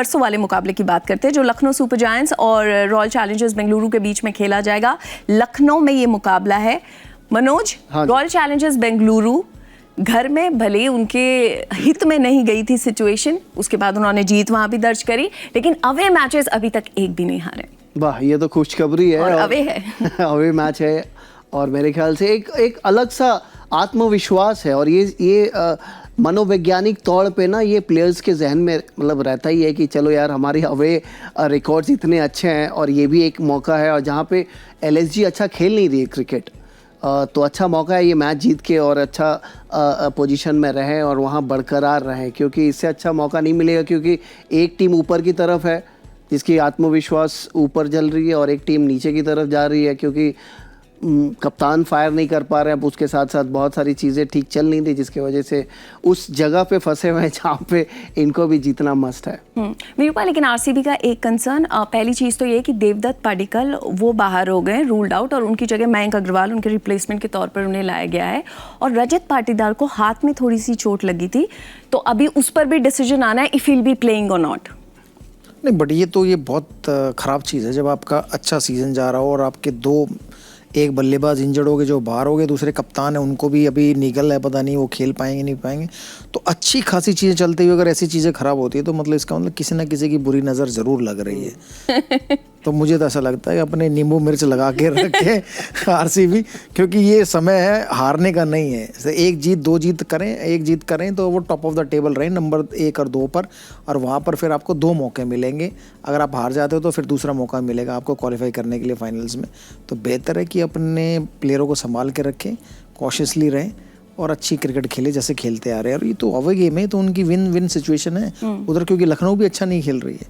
परसों वाले मुकाबले की बात करते हैं जो लखनऊ सुपर जायंट्स और रॉयल चैलेंजर्स बेंगलुरु के बीच में खेला जाएगा। लखनऊ में ये मुकाबला है। मनोज, रॉयल चैलेंजर्स बेंगलुरु घर में भले ही उनके हित में नहीं गई थी सिचुएशन, उसके बाद उन्होंने जीत वहां भी दर्ज करी, लेकिन अवे मैचेस अभी तक एक भी नहीं हारे। वाह, ये तो खुशखबरी है। और अवे है अवे मैच है और मेरे ख्याल से एक अलग सा आत्मविश्वास है और ये मनोवैज्ञानिक तौर पे ना ये प्लेयर्स के जहन में मतलब रहता ही है कि चलो यार हमारे अवे रिकॉर्ड्स इतने अच्छे हैं और ये भी एक मौका है और जहाँ पे एलएसजी अच्छा खेल नहीं रही है क्रिकेट, तो अच्छा मौका है ये मैच जीत के और अच्छा पोजीशन में रहें और वहाँ बरकरार रहें, क्योंकि इससे अच्छा मौका नहीं मिलेगा। क्योंकि एक टीम ऊपर की तरफ है जिसकी आत्मविश्वास ऊपर चल रही है और एक टीम नीचे की तरफ जा रही है क्योंकि कप्तान फायर नहीं कर पा रहे हैं। अब उसके साथ साथ बहुत सारी चीज़ें ठीक चल नहीं थी जिसकी वजह से उस जगह पे फंसे हुए हैं जहाँ पे इनको भी जीतना मस्ट है। वीरूपा, लेकिन आरसीबी का एक कंसर्न, पहली चीज़ तो ये कि देवदत्त पाडिक्कल वो बाहर हो गए, रूल्ड आउट, और उनकी जगह मयंक अग्रवाल उनके रिप्लेसमेंट के तौर पर उन्हें लाया गया है। और रजत पाटीदार को हाथ में थोड़ी सी चोट लगी थी, तो अभी उस पर भी डिसीजन आना है if he will be playing और नॉट। नहीं, बट ये बहुत ख़राब चीज़ है जब आपका अच्छा सीज़न जा रहा हो और आपके एक बल्लेबाज इंजर्ड हो गए जो बाहर हो गए, दूसरे कप्तान है उनको भी अभी निगल है, पता नहीं वो खेल पाएंगे नहीं पाएंगे। तो अच्छी खासी चीज़ें चलते हुए अगर ऐसी चीज़ें ख़राब होती है तो मतलब इसका मतलब किसी ना किसी की बुरी नज़र ज़रूर लग रही है। तो मुझे तो ऐसा लगता है कि अपने नींबू मिर्च लगा के रखें आरसीबी, क्योंकि ये समय है हारने का नहीं है। एक जीत करें तो वो टॉप ऑफ द टेबल रहे नंबर 1 और 2 पर, और वहाँ पर फिर आपको 2 मौके मिलेंगे। अगर आप हार जाते हो तो फिर दूसरा मौका मिलेगा आपको क्वालिफाई करने के लिए फाइनल्स में। तो बेहतर है कि अपने प्लेयरों को संभाल के रखें, कॉशियसली रहें और अच्छी क्रिकेट खेले जैसे खेलते आ रहे हैं। और ये तो अवे गेम है तो उनकी विन विन सिचुएशन है उधर, क्योंकि लखनऊ भी अच्छा नहीं खेल रही है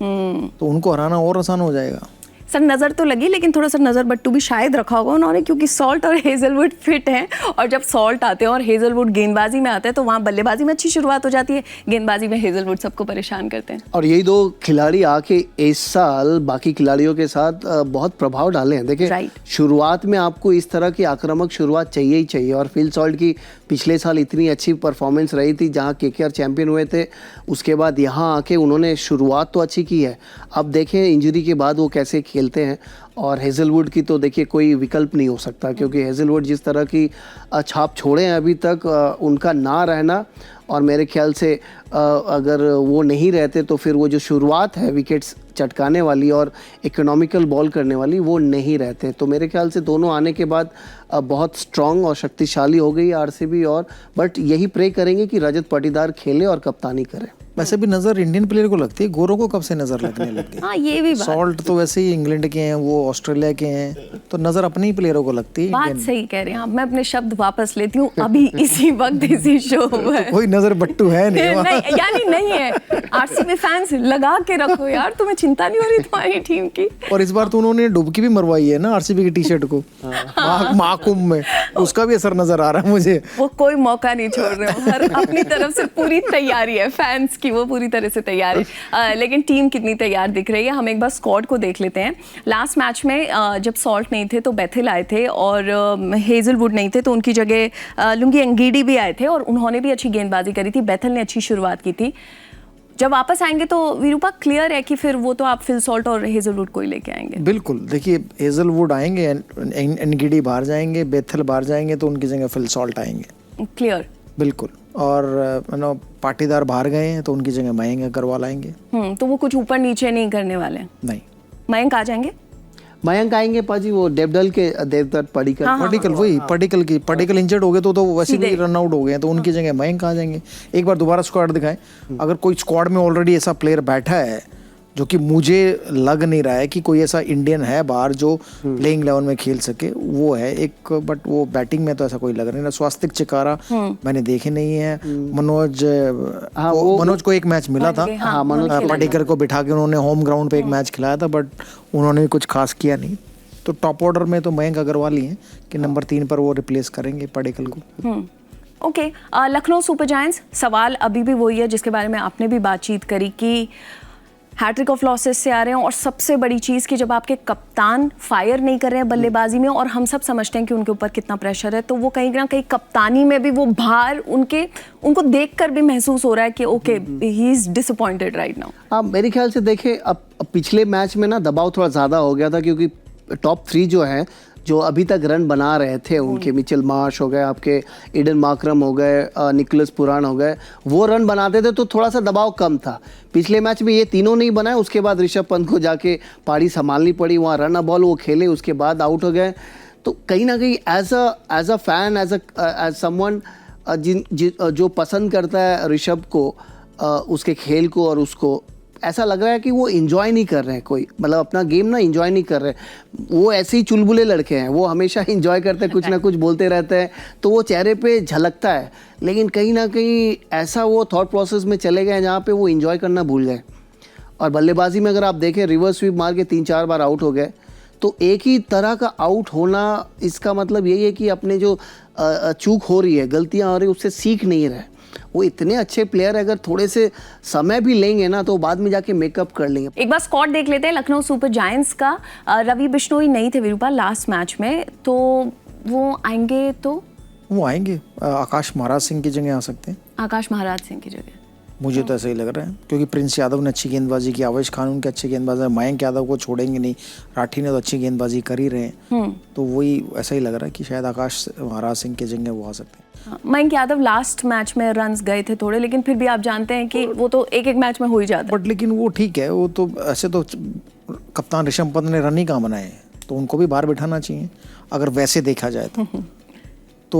तो उनको हराना और आसान हो जाएगा। सर, नज़र तो लगी, लेकिन थोड़ा सा नज़र बट्टू भी शायद रखा होगा उन्होंने, क्योंकि सॉल्ट और हेजलवुड फिट हैं, और जब सॉल्ट आते हैं और हेजलवुड गेंदबाजी में आते हैं तो वहाँ बल्लेबाजी में अच्छी शुरुआत हो जाती है, गेंदबाजी में हेजलवुड सबको परेशान करते हैं। और यही 2 खिलाड़ी आके इस साल बाकी खिलाड़ियों के साथ बहुत प्रभाव डाले हैं। देखिए, शुरुआत में आपको इस तरह की आक्रामक शुरुआत चाहिए ही चाहिए, और फिल सॉल्ट की पिछले साल इतनी अच्छी परफॉर्मेंस रही थी जहाँ केकेआर चैंपियन हुए थे, उसके बाद यहाँ आके उन्होंने शुरुआत तो अच्छी की है। अब देखें इंजरी के बाद वो कैसे खेलते हैं। और हेजलवुड की तो देखिए कोई विकल्प नहीं हो सकता, क्योंकि हेजलवुड जिस तरह की छाप छोड़े हैं अभी तक, उनका ना रहना, और मेरे ख्याल से अगर वो नहीं रहते तो फिर वो जो शुरुआत है विकेट्स चटकाने वाली और इकोनॉमिकल बॉल करने वाली, वो नहीं रहते। तो मेरे ख्याल से दोनों आने के बाद बहुत स्ट्रॉन्ग और शक्तिशाली हो गई आरसीबी। और बट यही प्रे करेंगे कि रजत पाटीदार खेले और कप्तानी करे। वैसे भी नज़र इंडियन प्लेयर को लगती है, गोरों को कब से नज़र लगने लग गई? हाँ, ये भी बात। सॉल्ट तो वैसे ही इंग्लैंड के हैं, वो ऑस्ट्रेलिया के हैं, तो नज़र अपने ही प्लेयरों को लगती है। बात सही कह रहे हैं आप, मैं अपने शब्द वापस लेती हूँ अभी इसी वक्त इसी शो में। कोई नज़र बट्टू है नहीं, यानी नहीं है। आरसीबी फैंस लगा के रखो यार, तुम्हें चिंता नहीं हो रही तुम्हारी टीम की? और इस बार तो उन्होंने डुबकी भी मरवाई है ना आरसीबी की टी-शर्ट को महाकुंभ में, उसका भी असर नजर आ रहा है मुझे। वो कोई मौका नहीं छोड़ रहे हो, हर अपनी तरफ से पूरी तैयारी है फैंस की, वो पूरी तरह से तैयार है। लेकिन टीम कितनी तैयार दिख रही है, हम एक बार स्क्वाड को देख लेते हैं। लास्ट मैच में जब सॉल्ट नहीं थे तो बेथिल आए थे, और हेजलवुड नहीं थे तो उनकी जगह लुंगी एंगीडी भी आए थे, और उन्होंने भी अच्छी गेंदबाजी करी थी। बेथिल ने अच्छी शुरुआत की थी। जब वापस आएंगे तो वीरूपा क्लियर है कि फिर वो तो आप फिल सॉल्ट और हेजलवुड को ही लेके आएंगे? बिल्कुल, देखिए हेजलवुड आएंगे, एंगीडी बाहर जाएंगे, बेथिल बाहर जाएंगे, तो उनकी जगह फिल सॉल्ट आएंगे। क्लियर, बिल्कुल। और पाटीदार बाहर गए हैं तो उनकी जगह मयंक अग्रवाल आएंगे। तो वो कुछ ऊपर नीचे नहीं करने वाले? नहीं। मयंक आ जाएंगे? मयंक आएंगे पाजी, वो डेवडल के देवदत्त पाडिक्कल इंजर्ड हो गए तो वैसे भी रन आउट हो गए, तो उनकी जगह मयंक आ जाएंगे। एक बार दोबारा स्क्वाड दिखाएं। अगर कोई स्क्वाड में ऑलरेडी ऐसा प्लेयर बैठा है जो कि मुझे लग नहीं रहा है कि कोई ऐसा इंडियन है बाहर जो प्लेइंग 11 में खेल सके, वो है एक, बट वो बैटिंग में तो ऐसा कोई लग नहीं रहा। स्वास्तिक चिकारा मैंने देखे नहीं है। मनोज को एक मैच मिला था, पाडिक्कल को बिठा के उन्होंने होम ग्राउंड पे एक मैच खिलाया था, बट उन्होंने कुछ खास किया नहीं। तो टॉप ऑर्डर में तो मयंक अग्रवाल ही हैं कि नंबर 3 पर वो रिप्लेस करेंगे पाडिक्कल को। ओके, लखनऊ सुपर जायंट्स, सवाल अभी भी वही है जिसके बारे में आपने भी बातचीत करी कि हैट्रिक ऑफ लॉसेस से आ रहे हैं और सबसे बड़ी चीज़ कि जब आपके कप्तान फायर नहीं कर रहे हैं बल्लेबाजी में, और हम सब समझते हैं कि उनके ऊपर कितना प्रेशर है, तो वो कहीं ना कहीं कप्तानी में भी वो भार उनको देखकर भी महसूस हो रहा है कि okay he is disappointed right now. आप मेरे ख्याल से देखें, अब पिछले मैच में ना दबाव थोड़ा ज़्यादा हो गया था, क्योंकि टॉप 3 जो है, जो अभी तक रन बना रहे थे उनके, मिचेल मार्श हो गए, आपके ईडन मार्करम हो गए, निकोलस पुरान हो गए, वो रन बनाते थे तो थोड़ा सा दबाव कम था। पिछले मैच में ये तीनों नहीं बनाए, उसके बाद ऋषभ पंत को जाके पारी संभालनी पड़ी, वहाँ रन अ बॉल वो खेले, उसके बाद आउट हो गए। तो कहीं ना कहीं as a fan, as someone जो पसंद करता है ऋषभ को, उसके खेल को, और उसको ऐसा लग रहा है कि वो एंजॉय नहीं कर रहे हैं, कोई मतलब अपना गेम ना एंजॉय नहीं कर रहे। वो ऐसे ही चुलबुले लड़के हैं, वो हमेशा एंजॉय करते हैं, कुछ ना कुछ बोलते रहते हैं, तो वो चेहरे पे झलकता है। लेकिन कहीं ना कहीं ऐसा वो थॉट प्रोसेस में चले गए जहाँ पे वो एंजॉय करना भूल गए। और बल्लेबाजी में अगर आप देखें, रिवर्स स्वीप मार के 3-4 बार आउट हो गए, तो एक ही तरह का आउट होना, इसका मतलब यही है कि अपने जो चूक हो रही है, गलतियाँ हो रही है, उससे सीख नहीं रहे। वो इतने अच्छे प्लेयर, अगर थोड़े से समय भी लेंगे ना तो बाद में जाके मेकअप कर लेंगे। एक बार स्क्वाड देख लेते हैं लखनऊ सुपर जायंट्स का। रवि बिश्नोई नहीं थे विरूपा लास्ट मैच में, तो वो आएंगे आकाश महाराज सिंह की जगह आ सकते हैं। आकाश महाराज सिंह की जगह मुझे तो ऐसा ही लग रहा है, क्योंकि प्रिंस यादव ने अच्छी गेंदबाजी की, आवेश खान उनके अच्छे गेंदबाज है, मयंक यादव को छोड़ेंगे नहीं, राठी ने तो अच्छी गेंदबाजी कर ही रहे हैं, तो वही ऐसा ही लग रहा है कि शायद आकाश महाराज सिंह की जगह वो आ सकते हैं। मयंक यादव लास्ट मैच में रन्स गए थे थोड़े, लेकिन फिर भी आप जानते हैं कि वो तो एक मैच में हो ही जाता है। बट लेकिन वो ठीक है, वो तो ऐसे तो कप्तान ऋषभ पंत ने रन ही कहाँ बनाए, तो उनको भी बाहर बिठाना चाहिए अगर वैसे देखा जाए तो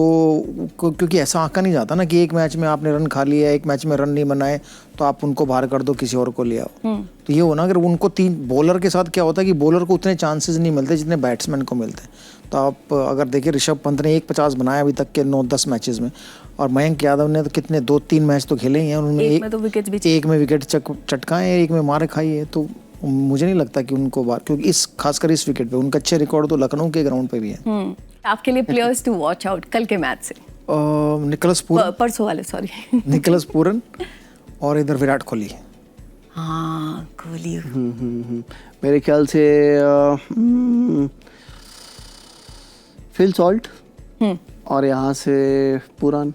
क्योंकि ऐसा आंका नहीं जाता ना कि एक मैच में आपने रन खा लिया, एक मैच में रन नहीं बनाए तो आप उनको बाहर कर दो, किसी और को ले आओ। तो ये हो ना, अगर उनको 3 बॉलर के साथ क्या होता है कि बॉलर को उतने चांसेस नहीं मिलते जितने बैट्समैन को मिलते हैं। तो आप अगर देखिए, ऋषभ पंत ने 150 बनाया अभी तक के 9-10 मैचेस में, और मयंक यादव ने तो कितने 2-3 मैच तो खेले ही हैं, उन्होंने एक में विकेट चटकाए, एक में मार खाई है। तो मुझे नहीं लगता कि उनको बाहर, क्योंकि खासकर इस विकेट पे उनका अच्छे रिकॉर्ड तो लखनऊ के ग्राउंड पे भी है। आपके लिए प्लेयर्स टू वॉच आउट कल के मैच से? निकोलस पूरन, परसों वाले, सॉरी निकोलस पूरन, और इधर विराट कोहली। हाँ, कोहली। मेरे ख्याल से फिल सॉल्ट, और यहाँ से पुरान।